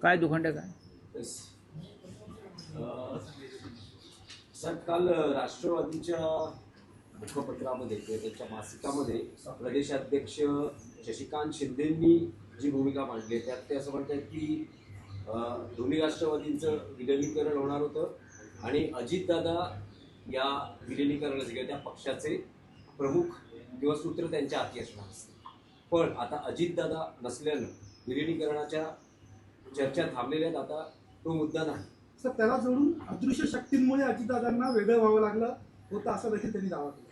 काय दुखंड काय सर, काल राष्ट्रवादीच्या मुखपत्रामध्ये किंवा त्यांच्या मासिकामध्ये प्रदेशाध्यक्ष शशिकांत शिंदेंनी जी भूमिका मांडली त्यात ते असं म्हणतात की दोन्ही राष्ट्रवादींचं विलिनीकरण होणार होतं आणि अजितदादा या विलिनीकरणाचे किंवा त्या पक्षाचे प्रमुख किंवा सूत्र त्यांच्या हाती असणार असते. पण आता अजितदादा नसल्यानं विलिनीकरणाच्या चर्चा थांबलेल्या आहेत. आता तो मुद्दा नाही. सर, त्याला जोडून अदृश्य शक्तींमुळे अजितदादांना वेगळं व्हावं लागलं होतं असं देखील त्यांनी दावा केला.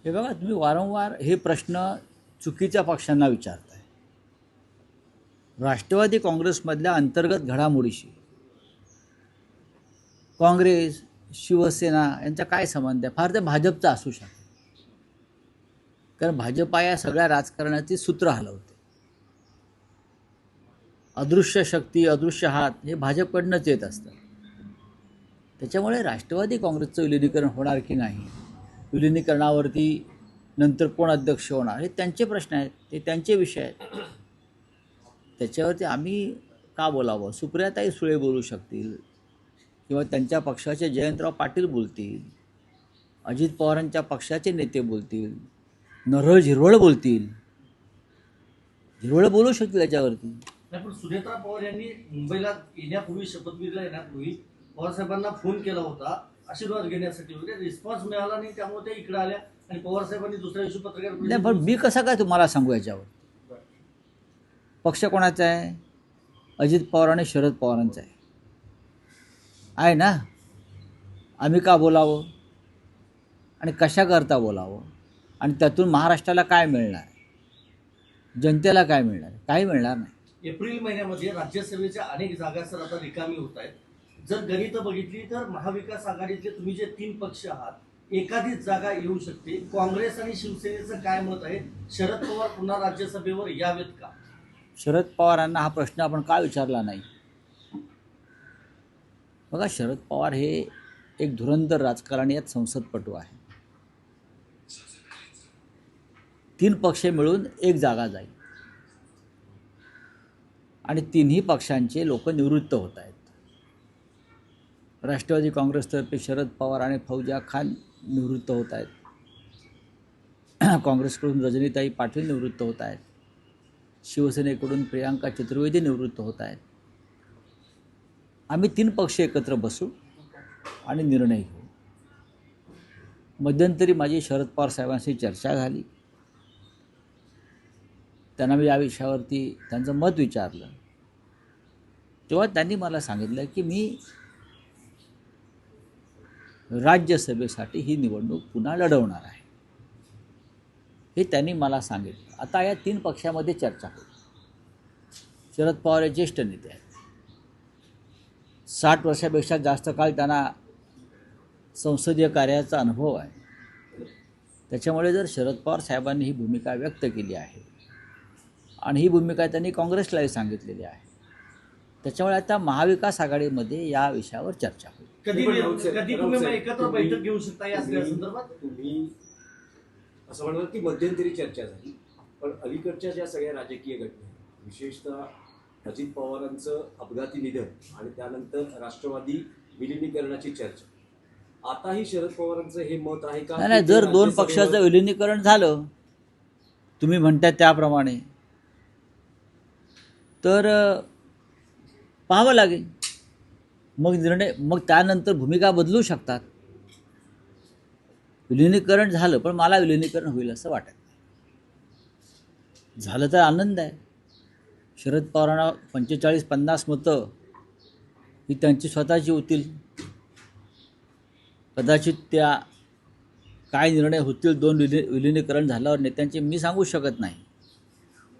हे बघा, तुम्ही वारंवार हे प्रश्न चुकीच्या पक्षांना विचारताय. राष्ट्रवादी काँग्रेसमधल्या अंतर्गत घडामोडीशी काँग्रेस शिवसेना यांचा काय संबंध आहे? फार तर भाजपचा असू शकतो, कारण भाजपा या सगळ्या राजकारणाची सूत्र हलवते. अदृश्य शक्ती अदृश्य हात हे भाजपकडनंच येत असतं. त्याच्यामुळे राष्ट्रवादी काँग्रेसचं विलिनीकरण होणार की नाही, विलिनीकरणावरती नंतर कोण अध्यक्ष होणार, हे त्यांचे प्रश्न आहेत, ते त्यांचे विषय आहेत. त्याच्यावरती आम्ही का बोलावं? सुप्रियाताई सुळे बोलू शकतील किंवा त्यांच्या पक्षाचे जयंतराव पाटील बोलतील, अजित पवारांच्या पक्षाचे नेते बोलतील, नरहर झिरवळ बोलतील. झिरवळ बोलू शकतील याच्यावरती. नाही, पण सुनेत्रा पवार यांनी मुंबईला येण्यापूर्वी, शपथविधीला येण्यापूर्वी पवारसाहेबांना फोन केला होता आशीर्वाद घेण्यासाठी वगैरे. रिस्पॉन्स मिळाला नाही, त्यामुळे ते इकडे आल्या आणि पवारसाहेबांनी दुसऱ्या दिवशी पत्रकार नाही, पण मी कसं काय तुम्हाला सांगू याच्यावर? पक्ष कोणाचा आहे? अजित पवार आणि शरद पवारांचा आहे ना. आम्ही का बोलावं आणि कशाकरता बोलावं आणि त्यातून महाराष्ट्राला काय मिळणार, जनतेला काय मिळणार? काही मिळणार नाही. एप्रिल महिन्यामध्ये राज्यसभेच्या अनेक जागा सर आता रिकामी होत आहेत. जर गणितं बघितली तर महाविकास आघाडीतले तुम्ही जे 3 पक्ष आहात, एखादीच जागा येऊ शकते. काँग्रेस आणि शिवसेनेचं काय मत आहे? शरद पवार पुन्हा राज्यसभेवर यावेत का? शरद पवारांना हा प्रश्न आपण का विचारला नाही? बघा, शरद पवार हे एक धुरंधर राजकारणी आहेत, संसदपटू आहे. 3 पक्ष मिळून एक जागा जाईल आणि 3ही पक्षांचे लोक निवृत्त होत आहेत. राष्ट्रवादी काँग्रेसतर्फे शरद पवार आणि फौजिया खान निवृत्त होत आहेत. काँग्रेसकडून रजनीताई पाटील निवृत्त होत आहेत. शिवसेनेकडून प्रियांका चतुर्वेदी निवृत्त होत आहेत. आम्ही 3 पक्ष एकत्र बसू आणि निर्णय घेऊ. मध्यंतरी माझी शरद पवार साहेबांशी चर्चा झाली. त्यांना मी या विषयावरती त्यांचं मत विचारलं, तेव्हा त्यांनी मला सांगितलं की मी राज्यसभेसाठी ही निवडणूक पुन्हा लढवणार आहे. हे त्यांनी मला सांगितलं. आता या 3 पक्षामध्ये चर्चा होईल. शरद पवार हे ज्येष्ठ नेते आहेत. 60 वर्षापेक्षा जास्त काळ त्यांना संसदीय कार्याचा अनुभव आहे. त्याच्यामुळे जर शरद पवार साहेबांनी ही भूमिका व्यक्त केली आहे आणि ही भूमिका त्यांनी काँग्रेसलाही सांगितलेली आहे, त्याच्यामुळे आता महाविकास आघाडीमध्ये या विषयावर चर्चा होईल. कधी तुम्ही एकत्र बैठक घेऊ शकता या संदर्भात? तुम्ही असं म्हणणार की मध्यंतरी चर्चा झाली, पण अलीकडच्या ज्या सगळ्या राजकीय घटना, विशेषतः अजित पवारांचं अपघाती निधन आणि त्यानंतर राष्ट्रवादी विलिनीकरणाची चर्चा, आताही शरद पवारांचं हे मत आहे का? नाही, जर 2 पक्षाचं विलिनीकरण झालं तुम्ही म्हणताय त्याप्रमाणे, तर पाहावं लागेल. मग निर्णय, मग त्यानंतर भूमिका बदलू शकतात. विलिनीकरण झालं, पण मला विलिनीकरण होईल असं वाटत नाही. झालं तर आनंद आहे. शरद पवारांना 45-50 मतं ही त्यांची स्वतःची होतील. कदाचित त्या काय निर्णय होतील 2 विलिनीकरण झाल्यावर नेत्यांचे मी सांगू शकत नाही.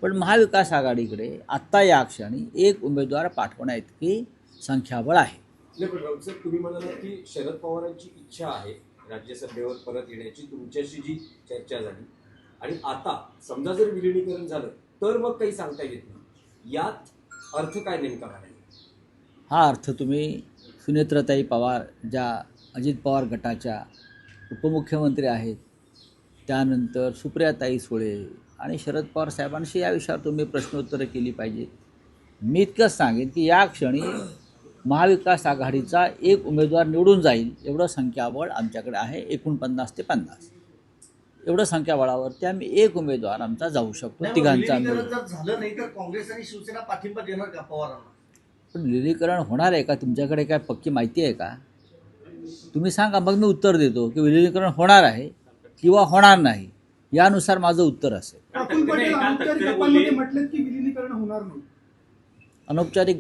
पण महाविकास आघाडीकडे आत्ता या क्षणी एक उमेदवार पाठवण्याइतकी संख्याबळ आहे. नाही, पण राऊत साहेब, तुम्ही म्हणालात की शरद पवारांची इच्छा आहे राज्यसभेवर परत येण्याची. तुमच्याशी जी चर्चा झाली आणि आता समजा जर विलिनीकरण झालं तर मग काही सांगता येत नाही. यात अर्थ काय नेमका आहे? हा अर्थ तुम्ही सुनेत्रताई पवार, ज्या अजित पवार गटाच्या उपमुख्यमंत्री आहेत, त्यानंतर सुप्रियाताई सुळे आणि शरद पवार साहेबांशी या विषयावर तुम्ही प्रश्नोत्तरं केली पाहिजे. मी इतकंच सांगेन की या क्षणी महाविकास आघाडीचा एक उमेदवार निवडून जाईल एवढं संख्याबळ आमच्याकडे आहे. 49 ते 50 एवढं संख्याबळावरती आम्ही एक उमेदवार आमचा जाऊ शकतो, नाही, मग तिघांचा विलीनीकरण मिळून. जर झालं नाही तर काँग्रेस आणि शिवसेना पाठिंबा देणार का पवारांना? पण विलीनीकरण होणार आहे का? तुमच्याकडे काय पक्की माहिती आहे का? तुम्ही सांगा, मग मी उत्तर देतो की विलीनीकरण होणार आहे किंवा होणार नाही. यानुसार माझं उत्तर असेल. प्रफुल्ल पटेल अनौपचारिक गप्पांमध्ये म्हटलेत की विलिनीकरण होणार नाही. अनौपचारिक